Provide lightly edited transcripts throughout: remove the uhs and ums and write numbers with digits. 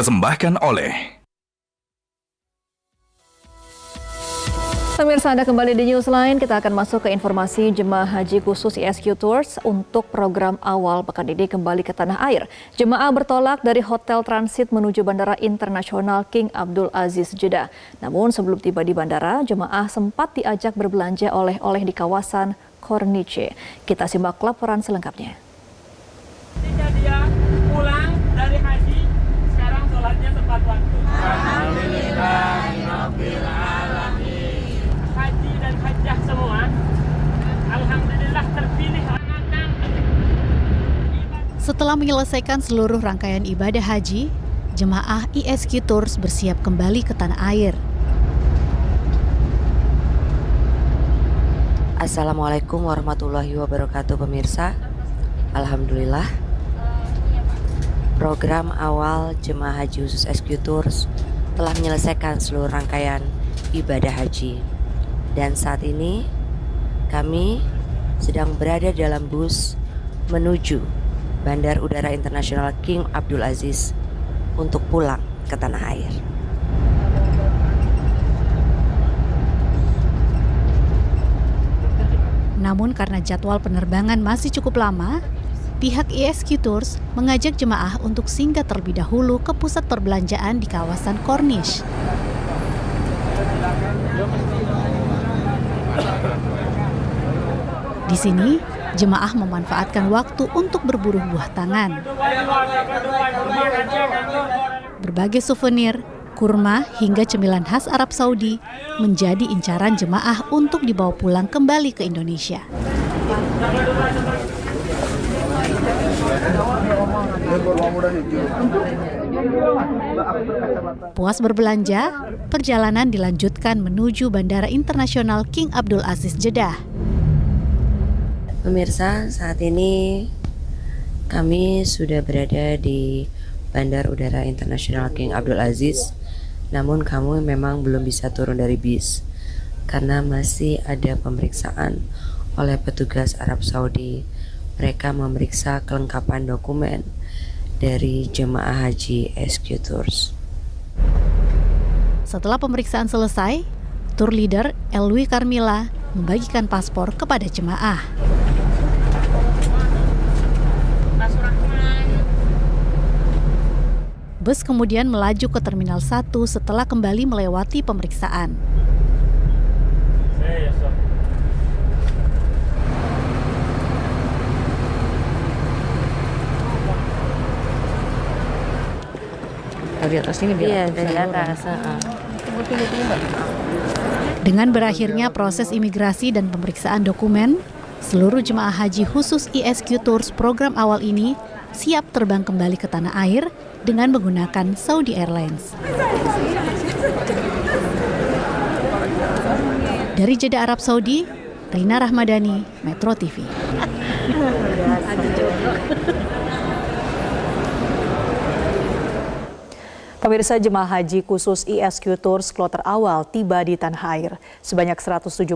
dipersembahkan oleh Pemirsa, Anda kembali di Newsline. Kita akan masuk ke informasi jemaah haji khusus ISQ Tours untuk program awal pekan ini kembali ke tanah air. Jemaah bertolak dari hotel transit menuju Bandara Internasional King Abdul Aziz Jeddah. Namun sebelum tiba di bandara, jemaah sempat diajak berbelanja oleh-oleh di kawasan Corniche. Kita simak laporan selengkapnya. Ketika dia pulang dari haji, sekarang sholatnya tepat waktu. Alhamdulillah, Rabbil Alamin. Haji dan hajjah semua, alhamdulillah terpilih. Setelah menyelesaikan seluruh rangkaian ibadah haji, jemaah ISQ Tours bersiap kembali ke tanah air. Assalamualaikum warahmatullahi wabarakatuh pemirsa. Alhamdulillah, program awal jemaah haji khusus ISQ Tours telah menyelesaikan seluruh rangkaian ibadah haji. Dan saat ini kami sedang berada dalam bus menuju Bandar Udara Internasional King Abdul Aziz untuk pulang ke tanah air. Namun karena jadwal penerbangan masih cukup lama, pihak ISQ Tours mengajak jemaah untuk singgah terlebih dahulu ke pusat perbelanjaan di kawasan Corniche. Di sini, jemaah memanfaatkan waktu untuk berburu buah tangan. Berbagai souvenir, kurma hingga cemilan khas Arab Saudi menjadi incaran jemaah untuk dibawa pulang kembali ke Indonesia. Puas berbelanja, perjalanan dilanjutkan menuju Bandara Internasional King Abdul Aziz Jeddah. Pemirsa, saat ini kami sudah berada di Bandar Udara Internasional King Abdul Aziz. Namun kamu memang belum bisa turun dari bis karena masih ada pemeriksaan oleh petugas Arab Saudi. Mereka memeriksa kelengkapan dokumen dari jemaah haji ISQ Tours. Setelah pemeriksaan selesai, tour leader Elwi Karmila membagikan paspor kepada jemaah. Bus kemudian melaju ke Terminal 1 setelah kembali melewati pemeriksaan. Di atas ini biar dari atas. Dengan berakhirnya proses imigrasi dan pemeriksaan dokumen, seluruh jemaah haji khusus ISQ Tours program awal ini siap terbang kembali ke tanah air dengan menggunakan Saudi Airlines. Dari Jeddah, Arab Saudi, Rina Rahmadani, Metro TV. Pemirsa, jemaah haji khusus ISQ Tours kloter awal tiba di tanah air. Sebanyak 172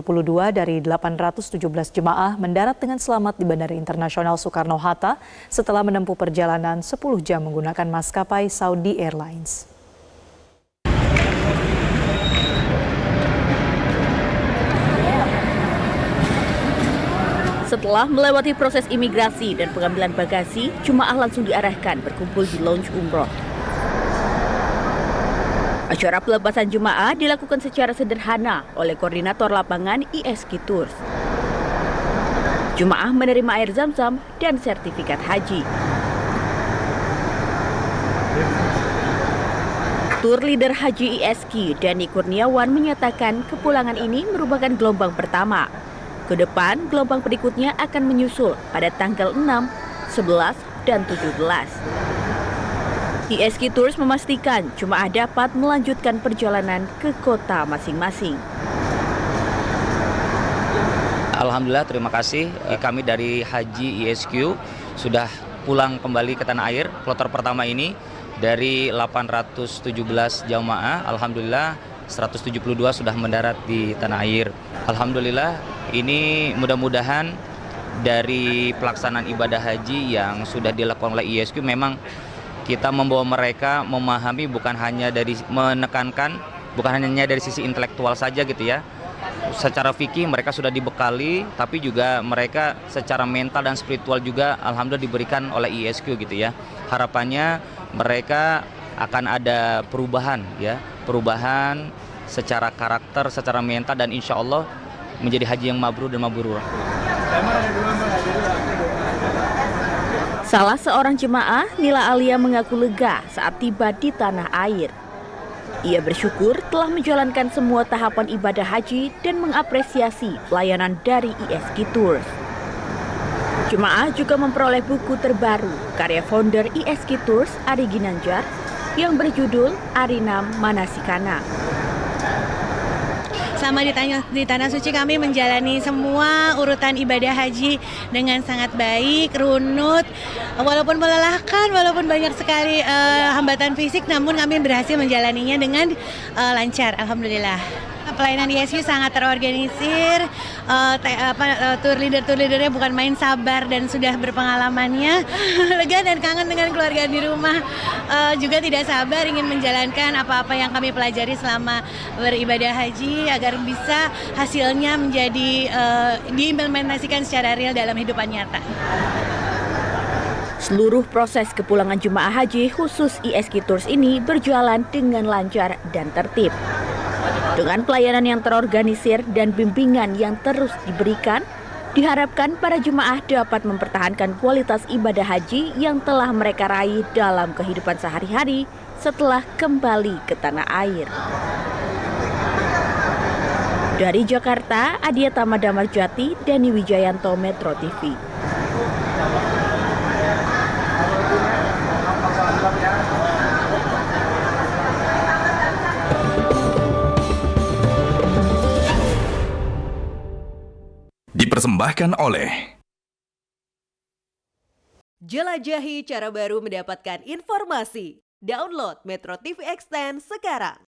dari 817 jemaah mendarat dengan selamat di Bandara Internasional Soekarno-Hatta setelah menempuh perjalanan 10 jam menggunakan maskapai Saudi Airlines. Setelah melewati proses imigrasi dan pengambilan bagasi, jemaah langsung diarahkan berkumpul di lounge umroh. Acara pelepasan jemaah dilakukan secara sederhana oleh koordinator lapangan ISQ Tours. Jemaah menerima air zam-zam dan sertifikat haji. Tour leader haji ISQ Dani Kurniawan menyatakan kepulangan ini merupakan gelombang pertama. Kedepan gelombang berikutnya akan menyusul pada tanggal 6, 11, dan 17. ISQ Tours memastikan jemaah dapat melanjutkan perjalanan ke kota masing-masing. Alhamdulillah, terima kasih. Kami dari Haji ISQ sudah pulang kembali ke tanah air. Kloter pertama ini dari 817 jamaah, alhamdulillah 172 sudah mendarat di tanah air. Alhamdulillah, ini mudah-mudahan dari pelaksanaan ibadah haji yang sudah dilakukan oleh ISQ memang kita membawa mereka memahami bukan hanya dari menekankan, bukan hanya dari sisi intelektual saja gitu ya. Secara fikih mereka sudah dibekali, tapi juga mereka secara mental dan spiritual juga alhamdulillah diberikan oleh ISQ gitu ya. Harapannya mereka akan ada perubahan ya, perubahan secara karakter, secara mental, dan insya Allah menjadi haji yang mabrur dan mabrurah. Salah seorang jemaah, Nila Alia, mengaku lega saat tiba di tanah air. Ia bersyukur telah menjalankan semua tahapan ibadah haji dan mengapresiasi pelayanan dari ISQ Tours. Jemaah juga memperoleh buku terbaru karya founder ISQ Tours, Ari Ginanjar, yang berjudul Arinam Manasikana. Selama di Tanah Suci kami menjalani semua urutan ibadah haji dengan sangat baik, runut, walaupun melelahkan, walaupun banyak sekali hambatan fisik, namun kami berhasil menjalaninya dengan lancar, alhamdulillah. Pelayanan ISQ sangat terorganisir, tour leadernya bukan main, sabar dan sudah berpengalamannya. Lega dan kangen dengan keluarga di rumah, juga tidak sabar ingin menjalankan apa-apa yang kami pelajari selama beribadah haji agar bisa hasilnya menjadi diimplementasikan secara real dalam kehidupan nyata. Seluruh proses kepulangan jemaah haji khusus ISQ Tours ini berjalan dengan lancar dan tertib. Dengan pelayanan yang terorganisir dan bimbingan yang terus diberikan, diharapkan para jemaah dapat mempertahankan kualitas ibadah haji yang telah mereka raih dalam kehidupan sehari-hari setelah kembali ke tanah air. Dari Jakarta, Adia Tamadamarjati, Dani Wijayanto, Metro TV. Dipersembahkan oleh Jelajahi cara baru mendapatkan informasi. Download Metro TV Extend sekarang.